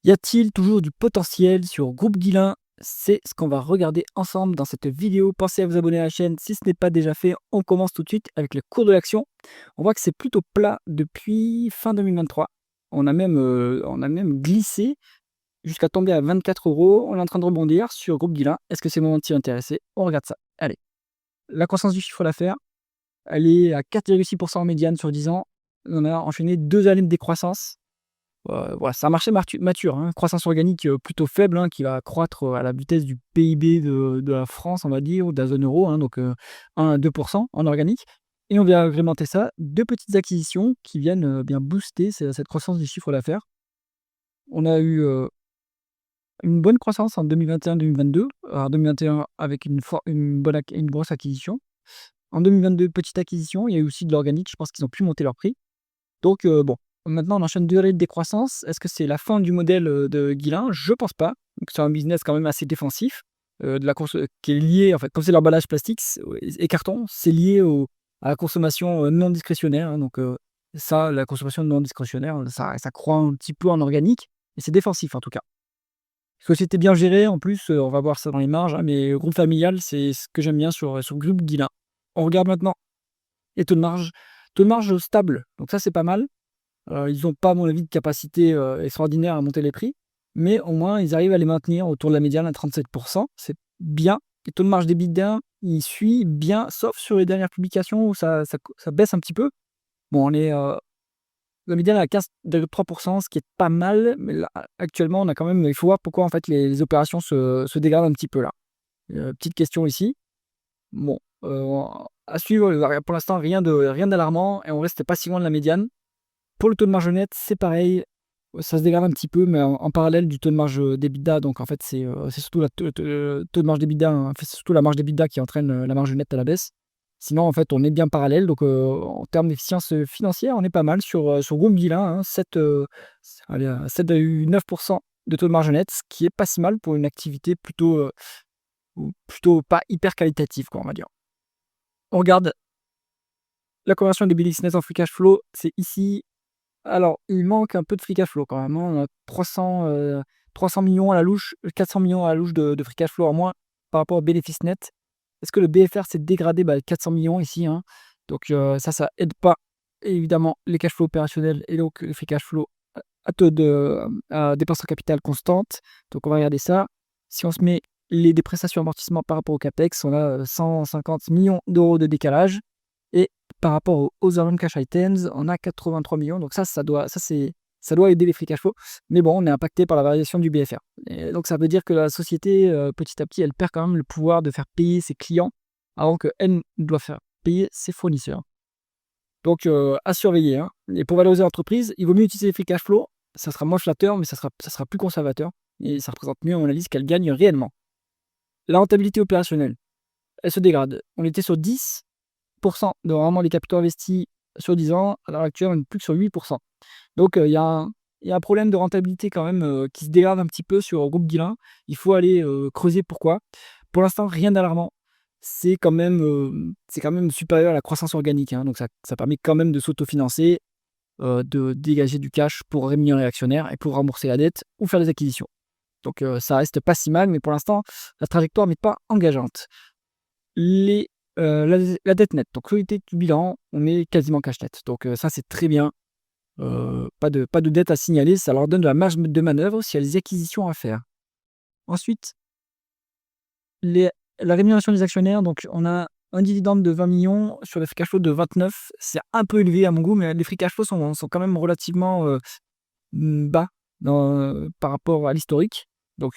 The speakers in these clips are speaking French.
Y a-t-il toujours du potentiel sur Groupe Guillain? C'est ce qu'on va regarder ensemble dans cette vidéo. Pensez à vous abonner à la chaîne si ce n'est pas déjà fait. On commence tout de suite avec le cours de l'action. On voit que c'est plutôt plat depuis fin 2023. On a même glissé jusqu'à tomber à 24 euros. On est en train de rebondir sur Groupe Guillain. Est-ce que c'est le moment de s'y intéresser? On regarde ça. Allez, la croissance du chiffre d'affaires, elle est à 4,6% en médiane sur 10 ans. On a enchaîné 2 années de décroissance. Voilà, c'est un marché mature, hein, croissance organique, plutôt faible, hein, qui va croître, à la vitesse du PIB de la France, on va dire, ou de la zone euro, hein, donc 1 à 2 en organique, et on vient agrémenter ça, 2 petites acquisitions qui viennent, bien booster cette croissance du chiffre d'affaires. On a eu, une bonne croissance en 2021-2022. Alors 2021 avec une grosse acquisition. En 2022, petite acquisition, il y a eu aussi de l'organique, je pense qu'ils ont pu monter leur prix. Donc bon, maintenant on enchaîne 2 années de décroissance. Est-ce que c'est la fin du modèle, de Guillain? Je pense pas. Donc c'est un business quand même assez défensif, de la qui est lié en fait, comme c'est l'emballage plastique et carton, c'est lié à la consommation, non discrétionnaire, hein, donc ça, la consommation non discrétionnaire, ça croît un petit peu en organique et c'est défensif en tout cas. Société bien gérée en plus, on va voir ça dans les marges, hein, mais groupe familial, c'est ce que j'aime bien sur le groupe Guillain. On regarde maintenant les taux de marge. Taux de marge stable, donc ça c'est pas mal. Ils n'ont pas, à mon avis, de capacité, extraordinaire à monter les prix, mais au moins ils arrivent à les maintenir autour de la médiane à 37. C'est bien. Le taux de marge d'EBITDA, il suit bien, sauf sur les dernières publications où ça baisse un petit peu. Bon, on est, la médiane est à 15,3, ce qui est pas mal, mais là, actuellement, on a quand même il faut voir pourquoi en fait les opérations se dégradent un petit peu là. Petite question ici. Bon, à suivre, pour l'instant rien d'alarmant et on reste pas si loin de la médiane. Pour le taux de marge net, c'est pareil, ça se dégrade un petit peu, mais en parallèle du taux de marge, d'EBITDA. Donc en fait, c'est surtout la taux de marge d'EBITDA, hein, en fait, c'est surtout la marge d'EBITDA qui entraîne, la marge nette à la baisse. Sinon, en fait, on est bien parallèle, donc en termes d'efficience, financière, on est pas mal sur Groupe Guillain, hein, 7,9 de taux de marge net, ce qui est pas si mal pour une activité plutôt pas hyper qualitative, quoi, on va dire. On regarde la conversion des BDX net en free cash flow, c'est ici. Alors, il manque un peu de free cash flow quand même, hein. On a 300 millions à la louche, 400 millions à la louche de free cash flow en moins par rapport au bénéfice net. Est-ce que le BFR s'est dégradé? 400 millions ici, hein. Donc ça aide pas évidemment les cash flows opérationnels et donc le free cash flow à taux à dépenses en capital constante. Donc on va regarder ça. Si on se met les dépreciations amortissements par rapport au CAPEX, on a 150 millions d'euros de décalage. Et par rapport aux other cash items, on a 83 millions. Donc ça doit aider les free cash flow. Mais bon, on est impacté par la variation du BFR. Et donc ça veut dire que la société, petit à petit, elle perd quand même le pouvoir de faire payer ses clients avant qu'elle ne doit faire payer ses fournisseurs. Donc à surveiller, hein. Et pour valoriser l'entreprise, il vaut mieux utiliser les free cash flow. Ça sera moins flatteur, mais ça sera plus conservateur. Et ça représente mieux, à mon avis, ce qu'elle gagne réellement. La rentabilité opérationnelle, elle se dégrade. On était sur 10 de vraiment les capitaux investis sur 10 ans. À l'heure actuelle, on n'est plus que sur 8. Donc il y a un problème de rentabilité quand même, qui se dégrade un petit peu sur le groupe Guillain. Il faut aller, creuser pourquoi. Pour l'instant, rien d'alarmant. C'est quand même supérieur à la croissance organique, hein, donc ça permet quand même de s'autofinancer, de dégager du cash pour rémunérer les actionnaires et pour rembourser la dette ou faire des acquisitions. Donc ça reste pas si mal, mais pour l'instant, la trajectoire n'est pas engageante. Les, la dette nette, donc solidité du bilan, on est quasiment cash net. Donc ça, c'est très bien. Pas de dette à signaler, ça leur donne de la marge de manœuvre s'il y a des acquisitions à faire. Ensuite, les la rémunération des actionnaires, donc on a un dividende de 20 millions sur le free cash flow de 29. C'est un peu élevé à mon goût, mais les free cash flows sont quand même relativement, bas par rapport à l'historique. Donc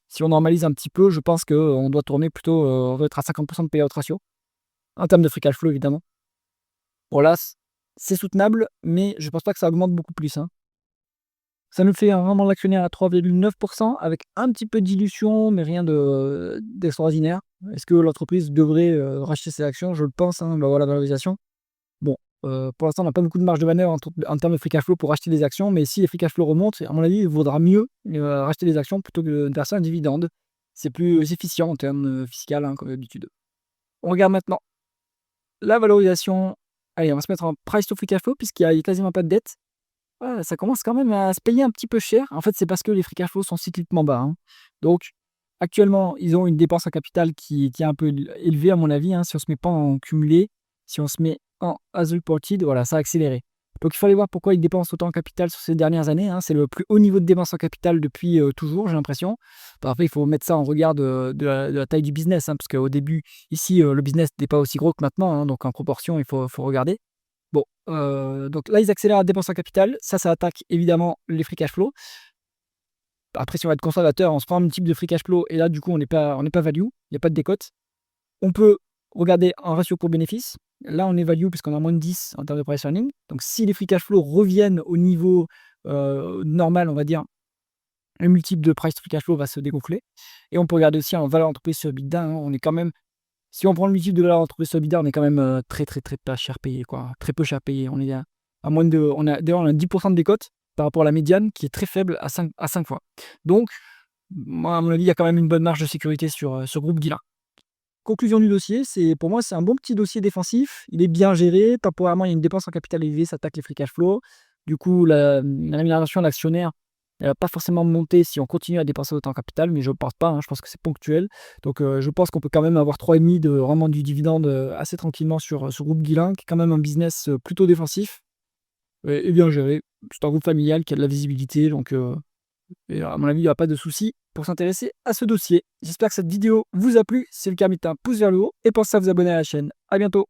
si on normalise un petit peu, je pense qu'on doit tourner plutôt, on doit être à 50 de payout ratio, en termes de free cash flow évidemment. Bon là, c'est soutenable, mais je pense pas que ça augmente beaucoup plus, hein. Ça nous fait un rendement de l'actionnaire à 3,9 avec un petit peu de dilution, mais rien d'extraordinaire. Est-ce que l'entreprise devrait, racheter ses actions? Je le pense, hein, voilà la valorisation. Bon, pour l'instant, on n'a pas beaucoup de marge de manœuvre en termes de free cash flow pour racheter des actions, mais si les free cash flow remontent, à mon avis, il vaudra mieux, racheter des actions plutôt que de verser un dividende. C'est plus efficient en termes, fiscal, hein, comme d'habitude. On regarde maintenant la valorisation. Allez, on va se mettre en price to free cash flow puisqu'il y a quasiment pas de dette. Ouais, ça commence quand même à se payer un petit peu cher. En fait, c'est parce que les free cash flow sont cycliquement bas, hein. Donc actuellement, ils ont une dépense en capital qui est un peu élevée à mon avis, hein. Si on se met pas en cumulé, si on se met en as reported, voilà, ça a accéléré. Donc il fallait voir pourquoi ils dépensent autant en capital sur ces dernières années, hein. C'est le plus haut niveau de dépense en capital depuis, toujours, j'ai l'impression. Bah, après, il faut mettre ça en regard de la taille du business, hein, parce qu'au début, ici, le business n'était pas aussi gros que maintenant, hein, donc en proportion, il faut regarder. Bon, donc là, ils accélèrent la dépense en capital. Ça attaque évidemment les free cash flow. Après, si on va être conservateur, on se prend un type de free cash flow et là, du coup, on n'est pas value, il n'y a pas de décote. On peut regarder un ratio court-bénéfice. Là, on est value puisqu'on a moins de 10 en termes de price earning. Donc, si les free cash flow reviennent au niveau normal, on va dire, le multiple de price free cash flow va se dégonfler. Et on peut regarder aussi en valeur entreprise sur EBITDA, hein. On est quand même, si on prend le multiple de valeur entreprise sur EBITDA, on est quand même très, très, très pas cher payé, quoi. Très peu cher payé. On est à moins de. D'ailleurs, on a 10% de décote par rapport à la médiane qui est très faible à 5 fois. Donc, moi, à mon avis, il y a quand même une bonne marge de sécurité sur Groupe Guillain. Conclusion du dossier, pour moi, c'est un bon petit dossier défensif. Il est bien géré. Temporairement, il y a une dépense en capital élevée, ça attaque les free cash flow. Du coup, la rémunération de l'actionnaire, elle va pas forcément monter si on continue à dépenser autant en capital, mais je ne pense pas, hein. Je pense que c'est ponctuel. Donc, je pense qu'on peut quand même avoir 3,5 de rendement du dividende assez tranquillement sur Groupe Guillain, qui est quand même un business plutôt défensif et bien géré. C'est un groupe familial qui a de la visibilité, donc et à mon avis, il n'y aura pas de souci pour s'intéresser à ce dossier. J'espère que cette vidéo vous a plu. Si c'est le cas, mettez un pouce vers le haut et pensez à vous abonner à la chaîne. À bientôt.